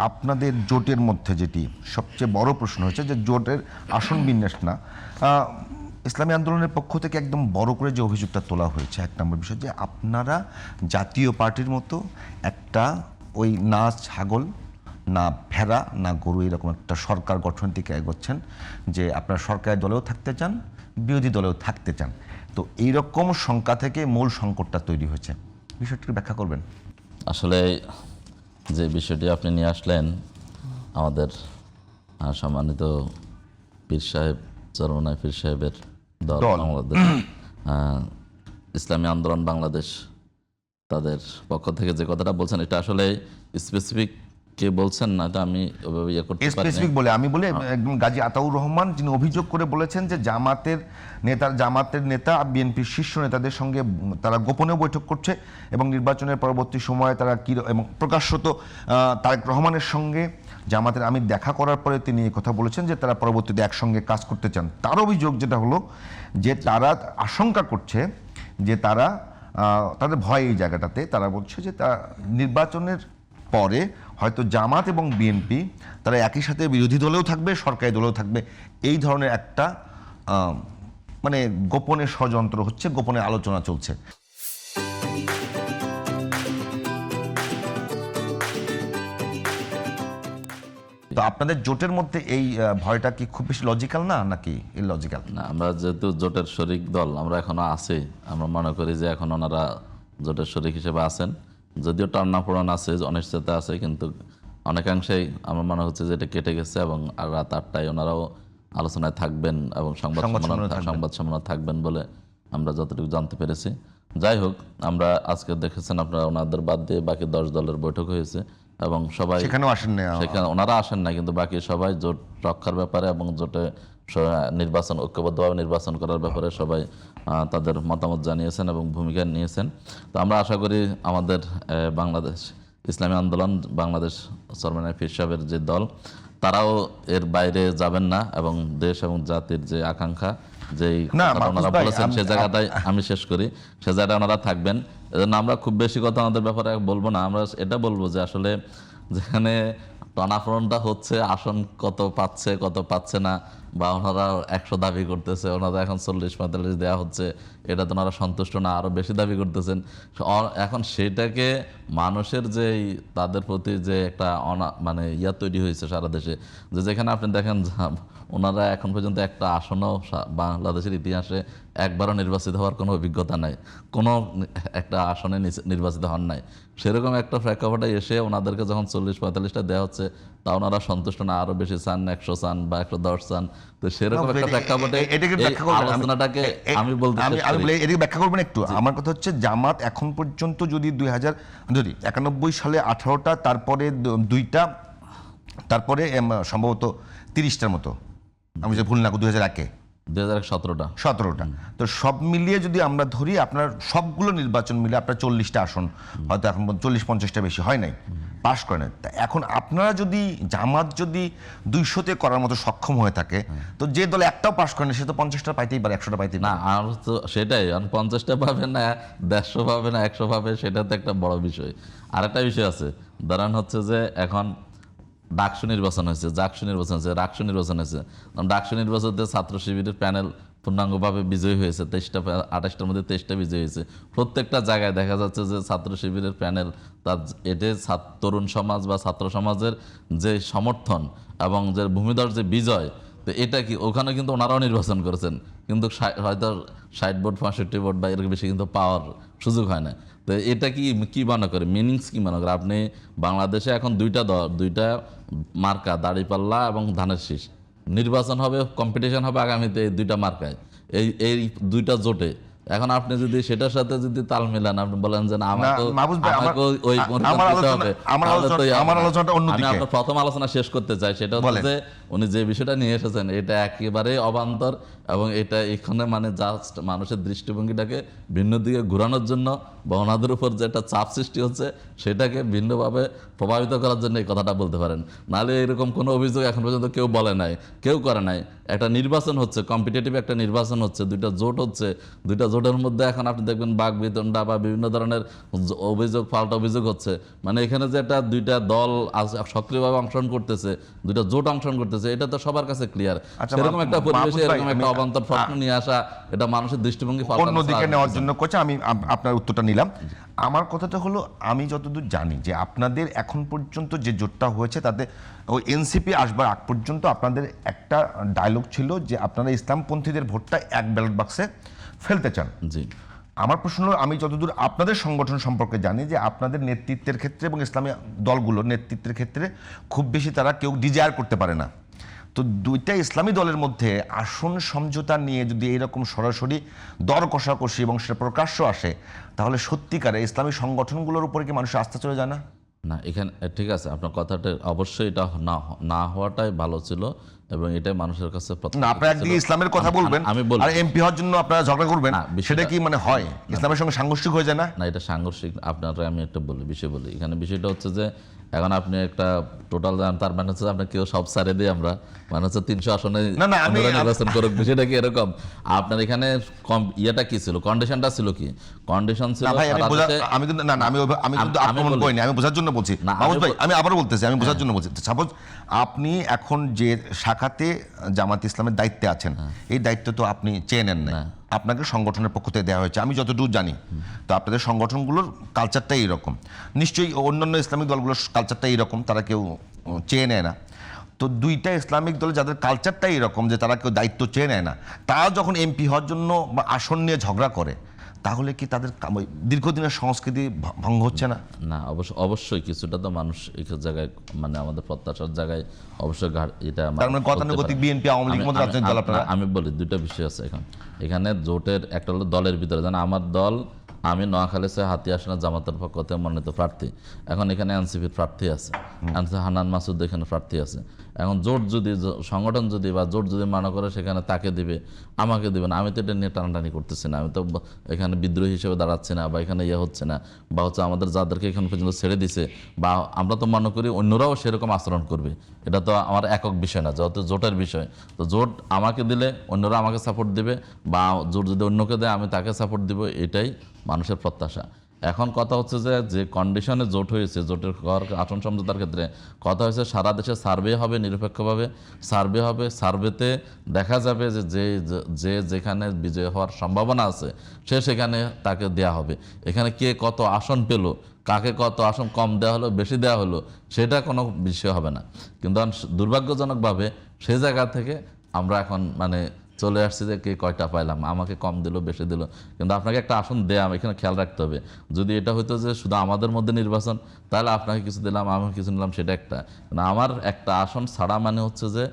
আপনাদের জোটের মধ্যে যেটি সবচেয়ে বড় প্রশ্ন হচ্ছে যে জোটের আসন বিন্যাস না, ইসলামী আন্দোলনের পক্ষ থেকে একদম বড় করে যে অভিযোগটা তোলা হয়েছে এক নম্বর বিষয় যে আপনারা জাতীয় পার্টির মতো একটা ওই না ছাগল না ভেড়া না গরু এরকম একটা সরকার গঠন থেকে এগোচ্ছেন, যে আপনারা সরকারি দলেও থাকতে চান বিরোধী দলেও থাকতে চান। তো এইরকম শঙ্কা থেকে মূল সংকটটা তৈরি হয়েছে, বিষয়টি ব্যাখ্যা করবেন? আসলে যে বিষয়টি আপনি নিয়ে আসলেন, আমাদের সম্মানিত পীর সাহেব চরমনাই পীর সাহেবের দল বাংলাদেশ ইসলামী আন্দোলন বাংলাদেশ, তাদের পক্ষ থেকে যে কথাটা বলছেন এটা আসলে স্পেসিফিক কে বলছেন না, এটা আমি ওভাবে ইয়ে করতে পারি স্পেসিফিক বলে আমি বলি একদম গাজী আতাউর রহমান, যিনি অভিযোগ করে বলেছেন যে জামাতের নেতা বিএনপির শীর্ষ নেতাদের সঙ্গে তারা গোপনে বৈঠক করছে এবং নির্বাচনের পরবর্তী সময়ে তারা কি এবং প্রকাশ্যত তারেক রহমানের সঙ্গে জামাতের আমির দেখা করার পরে তিনি এই কথা বলেছেন যে তারা পরবর্তীতে একসঙ্গে কাজ করতে চান। তার অভিযোগ যেটা হলো যে তারা আশঙ্কা করছে যে তাদের ভয় এই জায়গাটাতে, তারা বলছে যে তা নির্বাচনের পরে হয়তো জামাত এবং বিএনপি তারা একই সাথে বিরোধী দলেও থাকবে সরকারি দলেও থাকবে, এই ধরনের একটা মানে গোপনে ষড়যন্ত্র হচ্ছে, গোপনে আলোচনা চলছে। তো আপনাদের জোটের মধ্যে এই ভয়টা কি খুব বেশি লজিক্যাল না নাকি ইললজিক্যাল? না, আমরা যেহেতু জোটের শরিক দল, আমরা এখনো আছি, আমরা মনে করি যে এখন ওনারা জোটের শরিক হিসেবে আছেন, যদিও টান্নাপোড়ান আছে, অনিশ্চয়তা আছে, কিন্তু অনেকাংশেই আমার মনে হচ্ছে যে এটা কেটে গেছে এবং আর রাত 8টায় ওনারাও আলোচনায় থাকবেন এবং সংবাদ সম্মেলন থাকবেন বলে আমরা যতটুকু জানতে পেরেছি। যাই হোক, আমরা আজকে দেখেছেন আপনারা ওনাদের বাদ দিয়ে বাকি 10 দলের বৈঠক হয়েছে এবং সবাই সেখানেও আসেন না, সেখানে ওনারা আসেন না, কিন্তু বাকি সবাই জোট রক্ষার ব্যাপারে এবং জোটে নির্বাচন ঐক্যবদ্ধভাবে নির্বাচন করার ব্যাপারে সবাই তাদের মতামত জানিয়েছেন এবং ভূমিকা নিয়েছেন। তো আমরা আশা করি আমাদের বাংলাদেশ ইসলামী আন্দোলন বাংলাদেশ চরমনাই পীর সাহেবের যে দল, তারাও এর বাইরে যাবেন না এবং দেশ এবং জাতির যে আকাঙ্ক্ষা যেই ওনারা বলেছেন সে জায়গাটাই আমি শেষ করি, সে জায়গাটা ওনারা থাকবেন। এজন্য আমরা খুব বেশি কথা আমাদের ব্যাপারে বলবো না, আমরা এটা বলবো যে আসলে যেখানে টানাফোড়নটা হচ্ছে আসন কত পাচ্ছে কত পাচ্ছে না, বা ওনারা 100 দাবি করতেছে, ওনারা এখন 40-45 দেওয়া হচ্ছে, এটা তো ওনারা সন্তুষ্ট না, আরও বেশি দাবি করতেছেন। এখন সেটাকে মানুষের যে তাদের প্রতি যে একটা মানে তৈরি হয়েছে সারা দেশে, যে যেখানে আপনি দেখেন ওনারা এখন পর্যন্ত একটা আসনও বাংলাদেশের ইতিহাসে একবারও নির্বাচিত হওয়ার কোনো অভিজ্ঞতা নাই, কোনো একটা আসনে নির্বাচিত হন নাই। সেরকম একটা প্রেক্ষাপটে এসে ওনাদেরকে যখন 40-45টা দেওয়া হচ্ছে, তা ওনারা সন্তুষ্ট না, আরো বেশি চান, 100 চান বা 110 চান। তো সেরকম একটা প্রেক্ষাপটে আলোচনাটাকে আমি বলতে এটাকে ব্যাখ্যা করবেন একটু। আমার কথা হচ্ছে জামাত এখন পর্যন্ত যদি 1991 সালে 18টা, তারপরে 2টা, তারপরে সম্ভবত 30টার মতো, আমি যে ভুল না 2017টা, তো সব মিলিয়ে যদি আমরা ধরি আপনার সবগুলো নির্বাচন মিলে আপনার 40টা আসন, হয়তো এখন 40-50টা বেশি হয় নাই, পাশ করে না। তা এখন আপনারা যদি জামাত যদি 200তে করার মতো সক্ষম হয়ে থাকে, তো যে দলে একটাও পাশ করে না সে তো 50টা পাইতেই পারে, 100টা পাইতেই না। আর তো সেটাই, 50টা পাবে না, 150 পাবে না, 100 পাবে, সেটা তো একটা বড় বিষয়। আরেকটা বিষয় আছে, ধরেন হচ্ছে যে এখন ডাকসু নির্বাচন হয়েছে, রাকসু নির্বাচন হয়েছে। ডাকসু নির্বাচনে ছাত্র শিবিরের প্যানেল পূর্ণাঙ্গভাবে বিজয়ী হয়েছে, 28টার মধ্যে 23টা বিজয়ী হয়েছে। প্রত্যেকটা জায়গায় দেখা যাচ্ছে যে ছাত্র শিবিরের প্যানেল তার তরুণ সমাজ বা ছাত্র সমাজের যে সমর্থন এবং যে ভূমিধর যে বিজয়, তো এটা কি ওখানে কিন্তু ওনারাও নির্বাচন করেছেন, কিন্তু হয়তো 60 ভোট 65 ভোট বা এর বেশি কিন্তু পাওয়ার সুযোগ হয় না। তো এটা কি মনে করে, মিনিংস কি মনে করে আপনি? বাংলাদেশে এখন দুইটা মার্কা, দাঁড়িপাল্লা এবং ধানের শীষ, নির্বাচন হবে, কম্পিটিশন হবে আগামীতে এই 2টা মার্কায়, এই 2টা জোটে। এখন আপনি যদি সেটার সাথে যদি তাল মিলান, আপনি বলেন যে আমি আপনার প্রথম আলোচনা শেষ করতে চাই, সেটা হচ্ছে যে উনি যে বিষয়টা নিয়ে এসেছেন এটা একেবারে অবান্তর এবং এটা এখানে মানে জাস্ট মানুষের দৃষ্টিভঙ্গিটাকে ভিন্ন দিকে ঘোরানোর জন্য বা ওনাদের উপর যে একটা চাপ সৃষ্টি হচ্ছে সেটাকে ভিন্নভাবে প্রভাবিত করার জন্য এই কথাটা বলতে পারেন। নাহলে এরকম কোনো অভিযোগ এখন পর্যন্ত কেউ বলে নাই, কেউ করে নাই। একটা নির্বাচন হচ্ছে, কম্পিটিটিভ একটা নির্বাচন হচ্ছে, 2টা জোট হচ্ছে, 2টা জোটের মধ্যে এখন আপনি দেখবেন বাক বিতণ্ডা বা বিভিন্ন ধরনের অভিযোগ, পাল্টা অভিযোগ হচ্ছে। মানে এখানে যে একটা দুইটা দল সক্রিয়ভাবে অংশগ্রহণ করতেছে, দুইটা জোট অংশগ্রহণ করতেছে, এটা তো সবার কাছে ক্লিয়ার। আচ্ছা, এরকম একটা পরিবেশে মাহফুজ ভাই, এরকম একটা অবান্তর প্রশ্ন নিয়ে আসা, এটা মানুষের দৃষ্টিভঙ্গি অন্যদিকে নেওয়ার জন্য করছে। আমি আপনার উত্তরটা নিলাম। আমার কথাটা হলো, আমি যতদূর জানি যে আপনাদের এখন পর্যন্ত যে জোটটা হয়েছে তাতে ওই এনসিপি আসবার আগ পর্যন্ত আপনাদের একটা ডায়লগ ছিল যে আপনারা ইসলামপন্থীদের ভোটটা এক ব্যালট বাক্সে ফেলতে চান। জি। আমার প্রশ্ন হলো, আমি যতদূর আপনাদের সংগঠন সম্পর্কে জানি যে আপনাদের নেতৃত্বের ক্ষেত্রে এবং ইসলামী দলগুলোর নেতৃত্বের ক্ষেত্রে খুব বেশি তারা কেউ ডিজায়ার করতে পারে না। তো দুইটা ইসলামী দলের মধ্যে আসন সমঝোতা নিয়ে যদি এইরকম সরাসরি দর কষাকষি এবং সেটা প্রকাশ্য আসে, তাহলে সত্যিকারে ইসলামী সংগঠনগুলোর উপরে কি মানুষের আস্থা চলে যায় না? না, এখানে ঠিক আছে, আপনার কথাটা অবশ্যই এটা না হওয়াটাই ভালো ছিল এবং এটাই মানুষের কাছে না, আপনারা একদিকে ইসলামের কথা বলবেন আর এমপি হওয়ার জন্য আপনারা ঝগড়া করবেন, সেটা কি মানে হয়? ইসলামের সঙ্গে সাংঘর্ষিক হয়ে যায় না? না, এটা সাংঘর্ষিক। আপনারা আমি একটা বিষয় বলি। এখানে বিষয়টা হচ্ছে যে এখন আপনি একটা টোটাল, তার মানে হচ্ছে আপনার কেউ সব সারে দিয়ে আমরা মানে হচ্ছে 300 আসনে নির্বাচন করুক, বিষয়টা কি এরকম? আপনার এখানে ইয়েটা কি ছিল, কন্ডিশনটা ছিল কি? কন্ডিশন ছিল আমি কিন্তু আক্রমণ করিনি, আমি বোঝার জন্য বলছি। মাহমুদ ভাই, আমি আবারও বলতেছি, আমি বোঝার জন্য বলছি। সাপোজ আপনি এখন যে শাখাতে জামাত ইসলামের দায়িত্বে আছেন, এই দায়িত্ব তো আপনি চেয়ে নেন না, আপনাকে সংগঠনের পক্ষ থেকে দেওয়া হয়েছে, আমি যতদূর জানি। তো আপনাদের সংগঠনগুলোর কালচারটাই এইরকম, নিশ্চয়ই অন্যান্য ইসলামিক দলগুলোর কালচারটা এইরকম, তারা কেউ চেয়ে নেয় না। তো দুইটা ইসলামিক দলে যাদের কালচারটাই এরকম যে তারা কেউ দায়িত্ব চেয়ে নেয় না, তারা যখন এমপি হওয়ার জন্য বা আসন নিয়ে ঝগড়া করে, তাহলে কি তাদের দীর্ঘদিনের সংস্কৃতি ভঙ্গ হচ্ছে না? না, অবশ্যই কিছুটা তো মানুষ এই জায়গায় মানে আমাদের প্রত্যাশার জায়গায় অবশ্যই এটা তার মানে গতানুগতিক বিএনপি আওয়ামী লীগ মতো রাজনৈতিক দল আপনারা। আমি বলি দুইটা বিষয় আছে এখানে জোটের একটা হলো দলের ভিতরে, যেন আমার দল, আমি নোয়াখালী হাতি আসনে জামাতের পক্ষ থেকে মনোনীত প্রার্থী, এখন এখানে এনসিপির প্রার্থী আছে, হান্নান মাসুদ এখানে প্রার্থী আছে। এখন জোট যদি সংগঠন যদি বা জোট যদি মনে করে সেখানে তাকে দিবে, আমাকে দিবে না, আমি তো এটা নিয়ে টানাটানি করতেছি না, আমি তো এখানে বিদ্রোহী হিসেবে দাঁড়াচ্ছি না বা এখানে ইয়ে হচ্ছে না, বা হচ্ছে আমাদের যাদেরকে এখন পর্যন্ত ছেড়ে দিছে, বা আমরা তো মনে করি অন্যরাও সেরকম আচরণ করবে, এটা তো আমার একক বিষয় না, যেহেতু জোটের বিষয়। তো জোট আমাকে দিলে অন্যরা আমাকে সাপোর্ট দিবে, বা জোট যদি অন্যকে দেয় আমি তাকে সাপোর্ট দিব, এটাই মানুষের প্রত্যাশা। এখন কথা হচ্ছে যে কন্ডিশনে জোট হয়েছে, জোটের আসন সমঝোতার ক্ষেত্রে কথা হয়েছে সারা দেশে সার্ভে হবে, নিরপেক্ষভাবে সার্ভে হবে, সার্ভেতে দেখা যাবে যে যেখানে বিজয় হওয়ার সম্ভাবনা আছে সেখানে তাকে দেয়া হবে। এখানে কে কত আসন পেল, কাকে কত আসন কম দেওয়া হলো, বেশি দেওয়া হলো, সেটা কোনো বিষয় হবে না। কিন্তু দুর্ভাগ্যজনকভাবে সেই জায়গা থেকে আমরা এখন মানে চলে আসছে যে কে কয়টা পাইলাম, আমাকে কম দিল বেশি দিল। কিন্তু আপনাকে একটা আসন দেয়া এখানে খেয়াল রাখতে হবে। যদি এটা হইতো যে শুধু আমাদের মধ্যে নির্বাচন, তাহলে আপনাকে কিছু দিলাম আমি কিছু নিলাম, সেটা একটা। আমার একটা আসন ছাড়া মানে হচ্ছে যে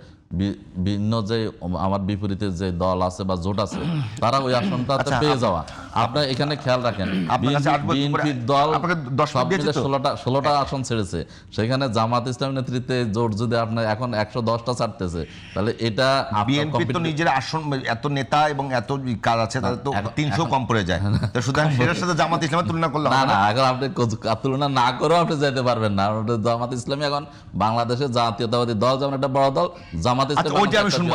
ভিন্ন যে আমার বিপরীতে যে দল আছে বা জোট আছে তারা ওই আসনটা পেয়ে যাওয়া। আপনার এখানে খেয়াল রাখেন, বিএনপির দল 16টা আসন ছেড়েছে, সেখানে জামাত ইসলামের নেতৃত্বে জোট যদি আপনার এখন 110টা ছাড়তেছে, তাহলে এটা বিএনপি তো নিজের আসন এত নেতা এবং এত কাজ আছে, তাহলে তো 300 কম পড়ে যায়। তো সুতরাং সেটার সাথে জামাত ইসলামের তুলনা করলে না, এখন আপনি তুলনা না করেও আপনি যেতে পারবেন না। জামাত ইসলামী এখন বাংলাদেশের জাতীয়তাবাদী দল, যেমন একটা বড় দল জামাত ইসলামী। ওইটা আমি শুনবো।